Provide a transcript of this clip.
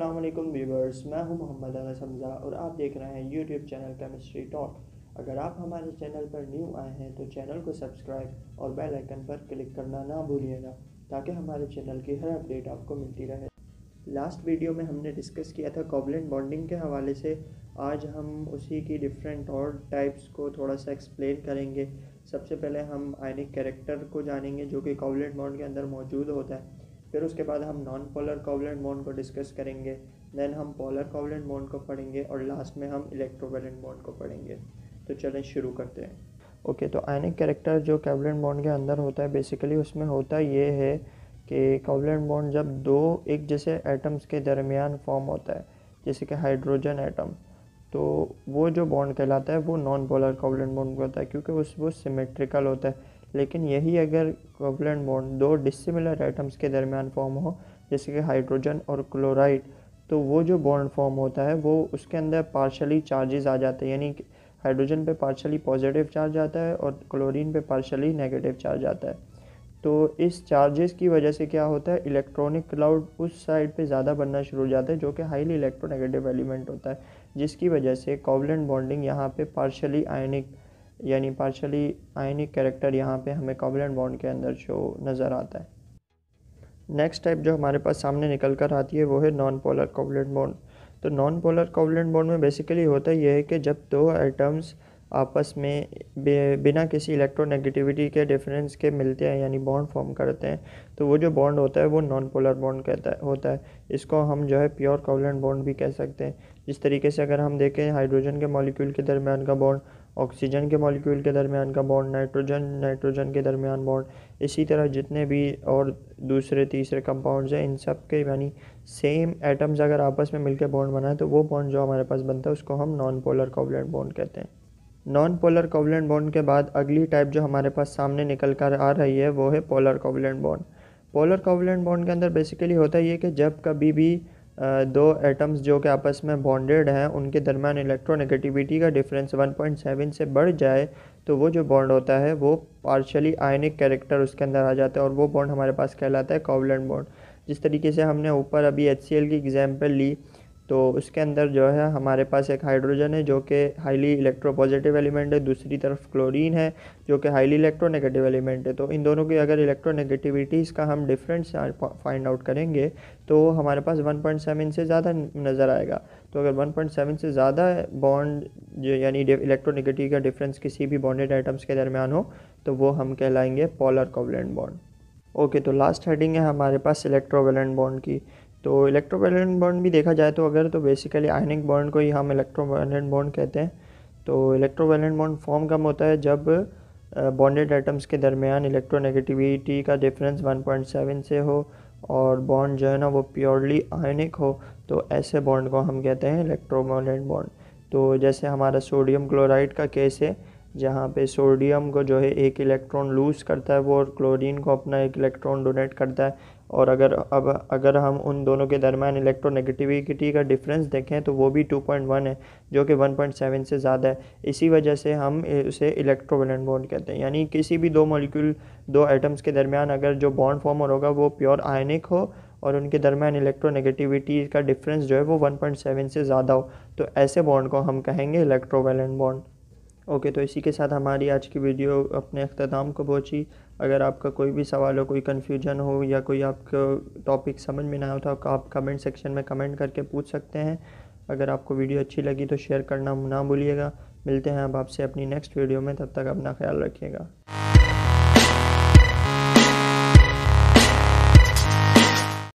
अस्सलाम वालेकुम व्यूवर्स, मैं हूं मोहम्मद अनस हमज़ा और आप देख रहे हैं यूट्यूब चैनल केमिस्ट्री टॉक। अगर आप हमारे चैनल पर न्यू आए हैं तो चैनल को सब्सक्राइब और बेल आइकन पर क्लिक करना ना भूलिएगा ताकि हमारे चैनल की हर अपडेट आपको मिलती रहे। लास्ट वीडियो में हमने डिस्कस किया था कोवलेंट बॉन्डिंग के हवाले से। आज हम उसी की डिफरेंट और टाइप्स को थोड़ा सा एक्सप्लेन करेंगे। सबसे पहले हम आयनिक कैरेक्टर को जानेंगे जो कि कोवलेंट बॉन्ड के अंदर मौजूद होता है। फिर उसके बाद हम नॉन पोलर कोवलेंट बॉन्ड को डिस्कस करेंगे। देन हम पोलर कोवलेंट बॉन्ड को पढ़ेंगे और लास्ट में हम इलेक्ट्रोवैलेंट बॉन्ड को पढ़ेंगे। तो चलें शुरू करते हैं। ओके, तो आयनिक कैरेक्टर जो कोवलेंट बॉन्ड के अंदर होता है बेसिकली उसमें होता ये है कि कोवलेंट बॉन्ड जब दो एक जैसे एटम्स के दरमियान फॉर्म होता है, जैसे कि हाइड्रोजन एटम, तो वो जो बॉन्ड कहलाता है वो नॉन पोलर कोवलेंट बॉन्ड होता है क्योंकि वो सिमेट्रिकल होता है। लेकिन यही अगर कोवलेंट बॉन्ड दो डिसिमिलर एटम्स के दरमियान फॉर्म हो, जैसे कि हाइड्रोजन और क्लोराइड, तो वो जो बॉन्ड फॉर्म होता है वो उसके अंदर पार्शली चार्जेस आ जाते हैं, यानी हाइड्रोजन पे पार्शली पॉजिटिव चार्ज आता है और क्लोरीन पे पार्शली नेगेटिव चार्ज आता है। तो इस चार्जेस की वजह से क्या होता है, इलेक्ट्रॉनिक क्लाउड उस साइड पे ज़्यादा बनना शुरू हो जाता है जो कि हाईली इलेक्ट्रोनेगेटिव एलिमेंट होता है, जिसकी वजह से कोवलेंट बॉन्डिंग यहाँ पे पार्शली आयनिक यानी पार्शली आयनिक कैरेक्टर यहाँ पे हमें कोवलेंट बॉन्ड के अंदर शो नज़र आता है। नेक्स्ट टाइप जो हमारे पास सामने निकल कर आती है वो है नॉन पोलर कोवलेंट बॉन्ड। तो नॉन पोलर कोवलेंट बॉन्ड में बेसिकली होता यह है कि जब दो एटम्स आपस में बिना किसी इलेक्ट्रोनेगेटिविटी के डिफरेंस के मिलते हैं यानी बॉन्ड फॉर्म करते हैं, तो वो जो बॉन्ड होता है वो नॉन पोलर बॉन्ड होता है। इसको हम जो है प्योर कोवलेंट बॉन्ड भी कह सकते हैं। जिस तरीके से अगर हम देखें हाइड्रोजन के मॉलिक्यूल के दरमियान का बॉन्ड, ऑक्सीजन के मॉलिक्यूल के दरमियान का बॉन्ड, नाइट्रोजन के दरमियान बॉन्ड, इसी तरह जितने भी और दूसरे तीसरे कंपाउंड्स हैं इन सब के यानी सेम एटम्स अगर आपस में मिलकर बॉन्ड बनाए तो वो बॉन्ड जो हमारे पास बनता है उसको हम नॉन पोलर कोवलेंट बॉन्ड कहते हैं। नॉन पोलर कोवलेंट बॉन्ड के बाद अगली टाइप जो हमारे पास सामने निकल कर आ रही है वो है polar covalent bond. Polar covalent bond के अंदर बेसिकली होता है ये कि जब कभी भी दो एटम्स जो कि आपस में बॉन्डेड हैं उनके दरमियान इलेक्ट्रोनेगेटिविटी का डिफरेंस 1.7 से बढ़ जाए तो वो जो बॉन्ड होता है वो पार्शली आयनिक कैरेक्टर उसके अंदर आ जाता है और वो बॉन्ड हमारे पास कहलाता है कोवलेंट बॉन्ड। जिस तरीके से हमने ऊपर अभी HCl की एग्जांपल ली तो उसके अंदर जो है हमारे पास एक हाइड्रोजन है जो कि हाईली इलेक्ट्रोपॉजिटिव एलिमेंट है, दूसरी तरफ क्लोरीन है जो कि हाईली इलेक्ट्रोनेगेटिव एलिमेंट है। तो इन दोनों की अगर इलेक्ट्रोनेगेटिविटीज़ का हम डिफरेंस फाइंड आउट करेंगे तो हमारे पास 1.7 से ज़्यादा नज़र आएगा। तो अगर 1.7 से ज़्यादा बॉन्ड जो यानी इलेक्ट्रोनेगेटिव का डिफरेंस किसी भी बॉन्डेड आइटम्स के दरमियान हो तो वो हम कहलाएंगे पोलर कोवलेंट बॉन्ड। ओके, तो लास्ट हेडिंग है हमारे पास इलेक्ट्रोवैलेंट बॉन्ड की। तो इलेक्ट्रोवैलेंट बॉन्ड भी देखा जाए तो अगर तो बेसिकली आयनिक बॉन्ड को ही हम इलेक्ट्रोवैलेंट बॉन्ड कहते हैं। तो इलेक्ट्रोवैलेंट बॉन्ड फॉर्म कब होता है, जब बॉन्डेड एटम्स के दरमियान इलेक्ट्रोनेगेटिविटी का डिफरेंस 1.7 से हो और बॉन्ड जो है ना वो प्योरली आयनिक हो, तो ऐसे बॉन्ड को हम कहते हैं इलेक्ट्रोवैलेंट बॉन्ड। तो जैसे हमारा सोडियम क्लोराइड का केस है जहाँ पे सोडियम को जो है एक इलेक्ट्रॉन लूज़ करता है वो और क्लोरीन को अपना एक इलेक्ट्रॉन डोनेट करता है। और अगर हम उन दोनों के दरमियान इलेक्ट्रोनेगेटिविटी का डिफरेंस देखें तो वो भी 2.1 है जो कि 1.7 से ज़्यादा है। इसी वजह से हम उसे इलेक्ट्रोवैलेंट बॉन्ड कहते हैं। यानी किसी भी दो एटम्स के दरमियान अगर जो बॉन्ड फॉर्म होगा वो प्योर आयनिक हो और उनके दरमियान इलेक्ट्रोनेगेटिविटी का डिफरेंस जो है वो 1.7 से ज़्यादा हो, तो ऐसे बॉन्ड को हम कहेंगे इलेक्ट्रोवैलेंट बॉन्ड। ओके, तो इसी के साथ हमारी आज की वीडियो अपने अख्ताम को पहुंची। अगर आपका कोई भी सवाल हो, कोई कन्फ्यूजन हो या कोई आपको टॉपिक समझ में ना हो तो आप कमेंट सेक्शन में कमेंट करके पूछ सकते हैं। अगर आपको वीडियो अच्छी लगी तो शेयर करना ना भूलिएगा। मिलते हैं अब आपसे अपनी नेक्स्ट वीडियो में, तब तक अपना ख्याल रखिएगा।